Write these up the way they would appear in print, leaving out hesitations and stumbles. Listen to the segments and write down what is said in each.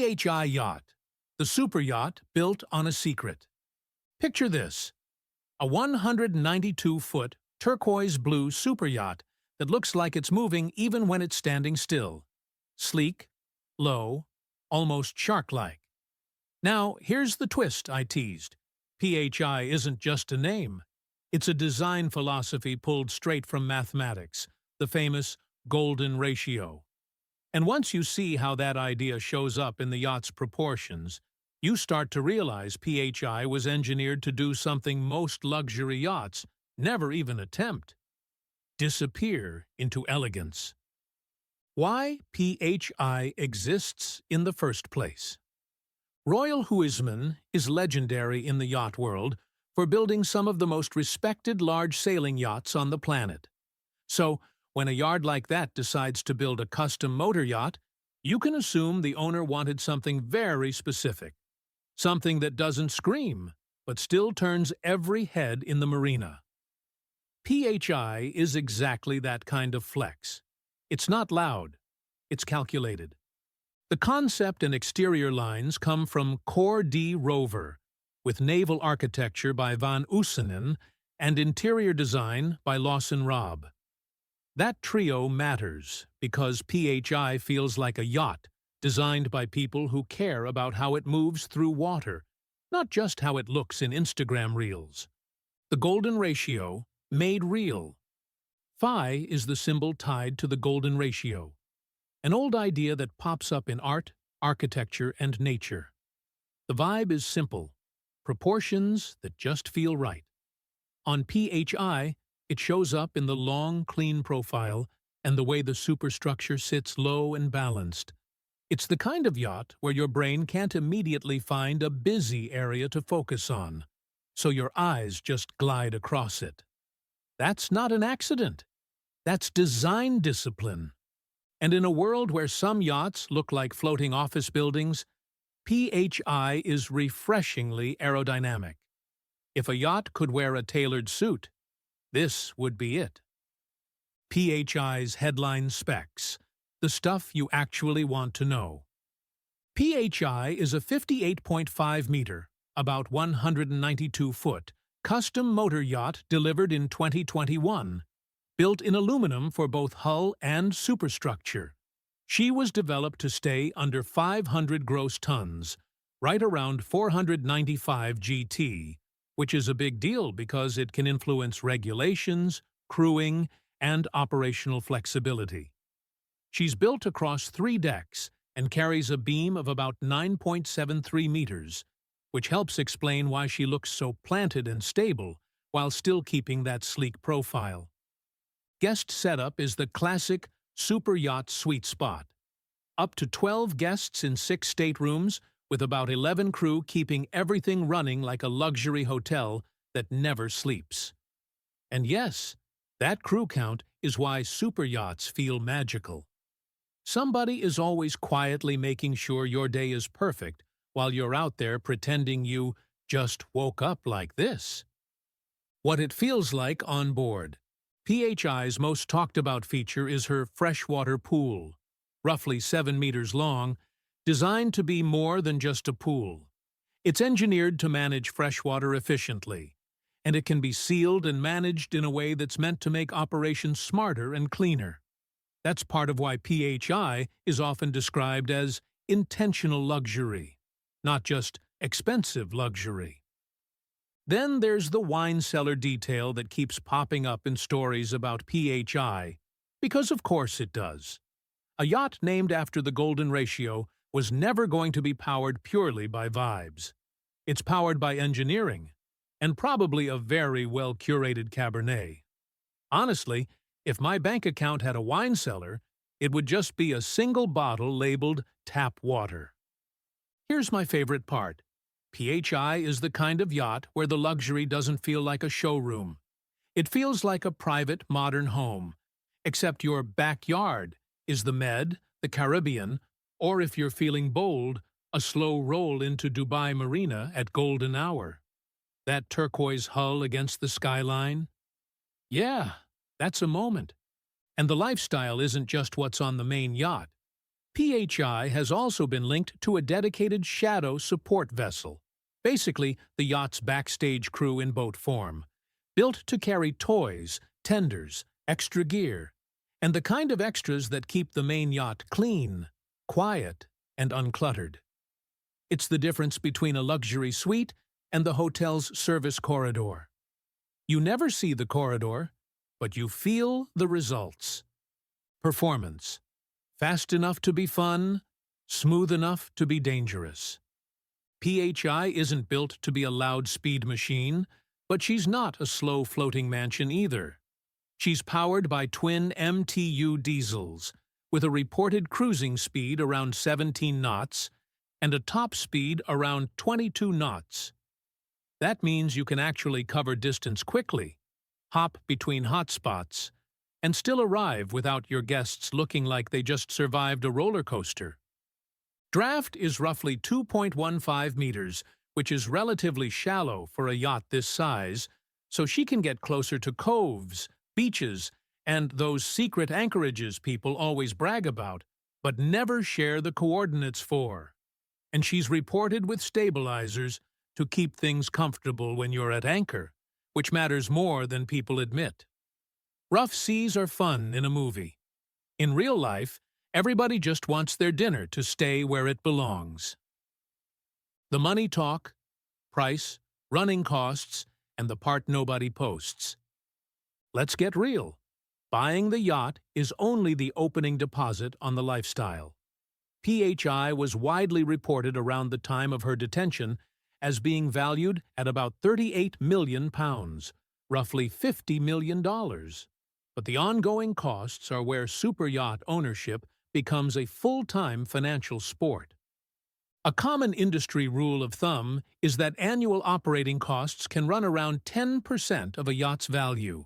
PHI Yacht, the super yacht built on a secret. Picture this, a 192-foot turquoise blue super yacht that looks like it's moving even when it's standing still. Sleek, low, almost shark-like. Now, here's the twist I teased. PHI isn't just a name. It's a design philosophy pulled straight from mathematics, the famous golden ratio. And once you see how that idea shows up in the yacht's proportions, you start to realize PHI was engineered to do something most luxury yachts never even attempt: disappear into elegance. Why PHI exists in the first place? Royal Huisman is legendary in the yacht world for building some of the most respected large sailing yachts on the planet. So, when a yard like that decides to build a custom motor yacht, you can assume the owner wanted something very specific. Something that doesn't scream, but still turns every head in the Marina. PHI is exactly that kind of flex. It's not loud, it's calculated. The concept and exterior lines come from Cor D Rover, with naval architecture by van Oossanen and interior design by Lawson Robb. That trio matters because PHI feels like a yacht designed by people who care about how it moves through water, not just how it looks in Instagram reels. The golden ratio, made real. Phi is the symbol tied to the golden ratio, an old idea that pops up in art, architecture, and nature. The vibe is simple, proportions that just feel right. On PHI, it shows up in the long, clean profile and the way the superstructure sits low and balanced. It's the kind of yacht where your brain can't immediately find a busy area to focus on, so your eyes just glide across it. That's not an accident. That's design discipline. And in a world where some yachts look like floating office buildings, PHI is refreshingly aerodynamic. If a yacht could wear a tailored suit, this would be it. PHI's headline specs, the stuff you actually want to know. PHI is a 58.5-meter, about 192-foot, custom motor yacht delivered in 2021, built in aluminum for both hull and superstructure. She was developed to stay under 500 gross tons, right around 495 GT, which is a big deal because it can influence regulations, crewing, and operational flexibility. She's built across 3 decks and carries a beam of about 9.73 meters, which helps explain why she looks so planted and stable while still keeping that sleek profile. Guest setup is the classic super yacht sweet spot. Up to 12 guests in 6 staterooms, with about 11 crew keeping everything running like a luxury hotel that never sleeps. And yes, that crew count is why super yachts feel magical. Somebody is always quietly making sure your day is perfect while you're out there pretending you just woke up like this. What it feels like on board. PHI's most talked about feature is her freshwater pool, roughly 7 meters long, designed to be more than just a pool. It's engineered to manage freshwater efficiently, and it can be sealed and managed in a way that's meant to make operations smarter and cleaner. That's part of why PHI is often described as intentional luxury, not just expensive luxury. Then there's the wine cellar detail that keeps popping up in stories about PHI, because of course it does. A yacht named after the golden ratio was never going to be powered purely by vibes. It's powered by engineering, and probably a very well-curated Cabernet. Honestly, if my bank account had a wine cellar, it would just be a single bottle labeled tap water. Here's my favorite part. PHI is the kind of yacht where the luxury doesn't feel like a showroom. It feels like a private, modern home, except your backyard is the Med, the Caribbean, or if you're feeling bold, a slow roll into Dubai Marina at golden hour. That turquoise hull against the skyline? Yeah, that's a moment. And the lifestyle isn't just what's on the main yacht. PHI has also been linked to a dedicated shadow support vessel, basically the yacht's backstage crew in boat form, built to carry toys, tenders, extra gear, and the kind of extras that keep the main yacht clean, quiet, and uncluttered. It's the difference between a luxury suite and the hotel's service corridor. You never see the corridor, but you feel the results. Performance. Fast enough to be fun, smooth enough to be dangerous. PHI isn't built to be a loud speed machine, but she's not a slow floating mansion either. She's powered by twin MTU diesels, with a reported cruising speed around 17 knots and a top speed around 22 knots. That means you can actually cover distance quickly, hop between hotspots, and still arrive without your guests looking like they just survived a roller coaster. Draft is roughly 2.15 meters, which is relatively shallow for a yacht this size, so she can get closer to coves, beaches, and those secret anchorages people always brag about, but never share the coordinates for. And she's reported with stabilizers to keep things comfortable when you're at anchor, which matters more than people admit. Rough seas are fun in a movie. In real life, everybody just wants their dinner to stay where it belongs. The money talk, price, running costs, and the part nobody posts. Let's get real. Buying the yacht is only the opening deposit on the lifestyle. PHI was widely reported around the time of her detention as being valued at about £38 million, roughly $50 million. But the ongoing costs are where superyacht ownership becomes a full-time financial sport. A common industry rule of thumb is that annual operating costs can run around 10% of a yacht's value.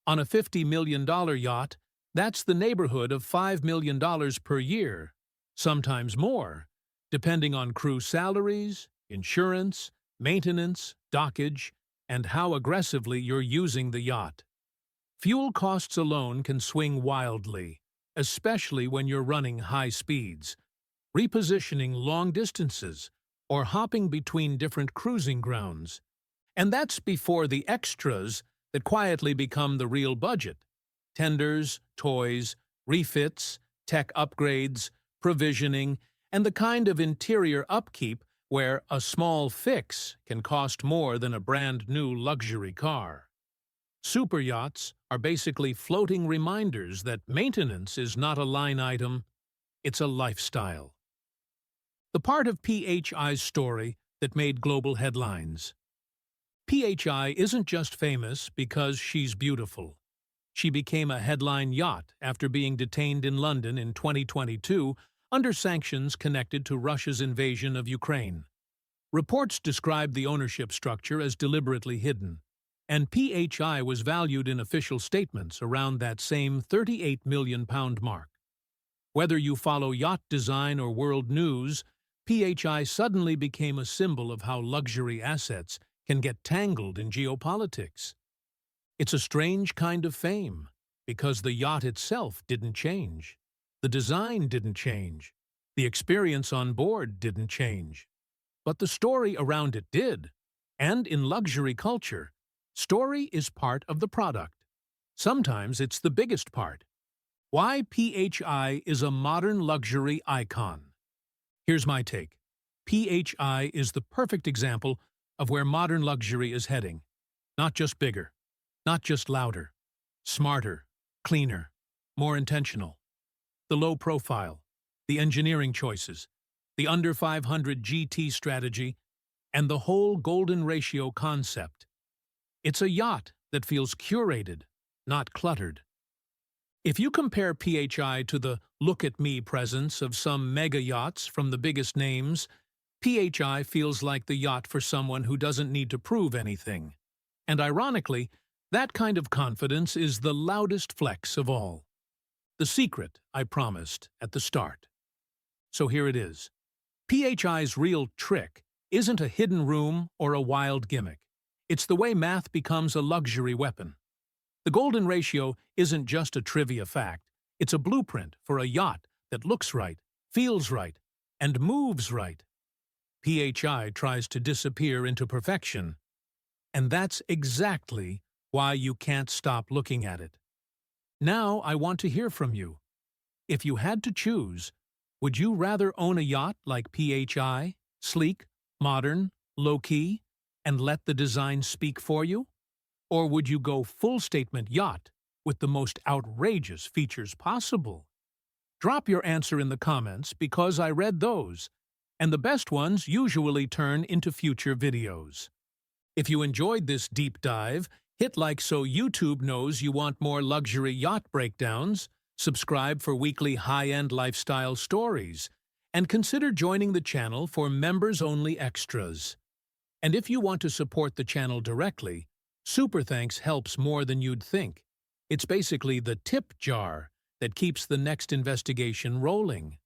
On a $50 million yacht, that's the neighborhood of $5 million per year, sometimes more, depending on crew salaries, insurance, maintenance, dockage, and how aggressively you're using the yacht. Fuel costs alone can swing wildly, especially when you're running high speeds, repositioning long distances, or hopping between different cruising grounds. And that's before the extras that quietly become the real budget: tenders, toys, refits, tech upgrades, provisioning, and the kind of interior upkeep where a small fix can cost more than a brand-new luxury car. Superyachts are basically floating reminders that maintenance is not a line item, it's a lifestyle. The part of PHI's story that made global headlines. PHI isn't just famous because she's beautiful. She became a headline yacht after being detained in London in 2022 under sanctions connected to Russia's invasion of Ukraine. Reports described the ownership structure as deliberately hidden, and PHI was valued in official statements around that same £38 million mark. Whether you follow yacht design or world news, PHI suddenly became a symbol of how luxury assets can get tangled in geopolitics. It's a strange kind of fame, because the yacht itself didn't change. The design didn't change. The experience on board didn't change. But the story around it did. And in luxury culture, story is part of the product. Sometimes it's the biggest part. Why PHI is a modern luxury icon. Here's my take. PHI is the perfect example of where modern luxury is heading. Not just bigger, not just louder, smarter, cleaner, more intentional. The low profile, the engineering choices, the under 500 GT strategy, and the whole golden ratio concept. It's a yacht that feels curated, not cluttered. If you compare PHI to the look-at-me presence of some mega yachts from the biggest names, PHI feels like the yacht for someone who doesn't need to prove anything. And ironically, that kind of confidence is the loudest flex of all. The secret I promised at the start. So here it is. PHI's real trick isn't a hidden room or a wild gimmick. It's the way math becomes a luxury weapon. The golden ratio isn't just a trivia fact. It's a blueprint for a yacht that looks right, feels right, and moves right. PHI tries to disappear into perfection, and that's exactly why you can't stop looking at it. Now I want to hear from you. If you had to choose, would you rather own a yacht like PHI, sleek, modern, low-key, and let the design speak for you? Or would you go full-statement yacht with the most outrageous features possible? Drop your answer in the comments because I read those, and the best ones usually turn into future videos. If you enjoyed this deep dive, hit like so YouTube knows you want more luxury yacht breakdowns, subscribe for weekly high-end lifestyle stories, and consider joining the channel for members-only extras. And if you want to support the channel directly, Super Thanks helps more than you'd think. It's basically the tip jar that keeps the next investigation rolling.